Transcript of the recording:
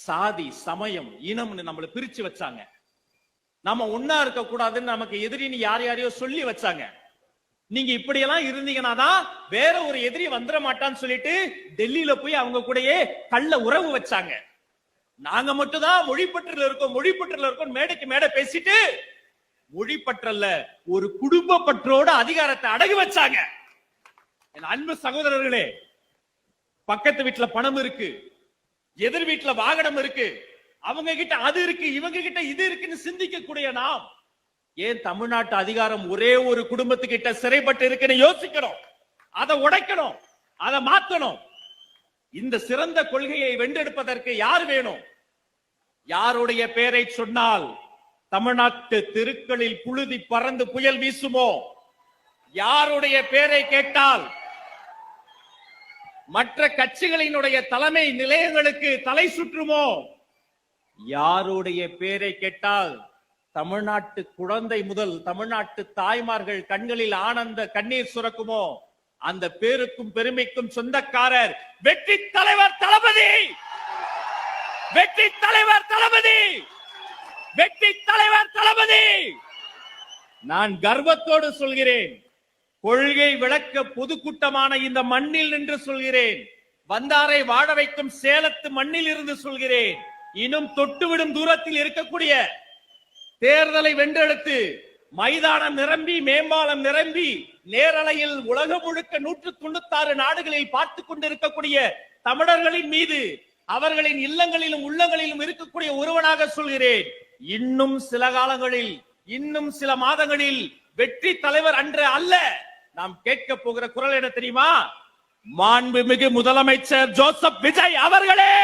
சாதி, சமயம், இனம்னு நம்மளை பிரிச்சு வச்சாங்க. நம்ம ஒன்னா இருக்க கூடாதுன்னு நமக்கு எதிரின்னு யாரையோ சொல்லி வச்சாங்க. நீங்க இப்படி எல்லாம் இருந்தீங்கன்னா தான் வேற ஒரு எதிரி வந்துட மாட்டான்னு சொல்லிட்டு டெல்லியில போய் அவங்க கூடயே கள்ள உறவு வச்சாங்க. நாங்க மட்டும் தான் மொழிப்பற்றில் இருக்கோம் மேடைக்கு மேடை பேசிட்டு மொழிப்பற்றல்ல ஒரு குடும்ப பற்றோட அதிகாரத்தை அடகு வச்சாங்க. என் அன்பு சகோதரர்களே, பக்கத்து வீட்டுல பணம் இருக்கு, எதிர் வீட்டுல வாகனம் இருக்கு, அவங்க கிட்ட அது இருக்கு, இவங்க கிட்ட இது இருக்குன்னு சிந்திக்க கூடிய நாம் ஏன் தமிழ்நாட்டு அதிகாரம் ஒரே ஒரு குடும்பத்துக்கிட்ட சிறைப்பட்டு இருக்குன்னு யோசிக்கணும். அதை உடைக்கணும், அதை மாத்தணும். இந்த சிறந்த கொள்கையை வென்றெடுப்பதற்கு யார் வேணும்? யாருடைய பெயரை சொன்னால் தமிழ்நாட்டு தெருக்களில் புழுதி பறந்து புயல் வீசுமோ? யாருடைய பெயரை கேட்டால் மற்ற கட்சிகளினுடைய தலைமை நிலையங்களுக்கு தலை சுற்றுமோ? யாருடைய பெயரை கேட்டால் தமிழ்நாட்டு குழந்தை முதல் தமிழ்நாட்டு தாய்மார்கள் கண்களில் ஆனந்த கண்ணீர் சுரக்குமோ? அந்த பேருக்கும் பெருமைக்கும் சொந்தக்காரர் வெற்றி தலைவர் தளபதி, வெற்றி தலைவர் தளபதி, வெற்றி தலைவர் தளபதி. நான் கர்வத்தோடு சொல்கிறேன், கொள்கை விளக்க பொதுக்கூட்டமான இந்த மண்ணில் நின்று சொல்கிறேன், வந்தாரை வாழ வைக்கும் சேலத்து மண்ணில் இருந்து சொல்கிறேன், இன்னும் தொட்டுவிடும் தூரத்தில் இருக்கக்கூடிய தேர்தலை வென்றெடுத்து மைதானம் நிரம்பி மேம்பாலம் நிரம்பி நேரலையில் உலகம் முழுக்க 196 நாடுகளில் பார்த்து கொண்டிருக்கக்கூடிய தமிழர்களின் மீது அவர்களின் இல்லங்களிலும் உள்ளங்களிலும் இருக்கக்கூடிய ஒருவனாக சொல்கிறேன், இன்னும் சில காலங்களில், இன்னும் சில மாதங்களில் வெற்றி தலைவர் அன்று அல்ல நாம் கேட்க போகிற குரல் என்ன தெரியுமா? மாண்புமிகு முதலமைச்சர் ஜோசப் விஜய் அவர்களே.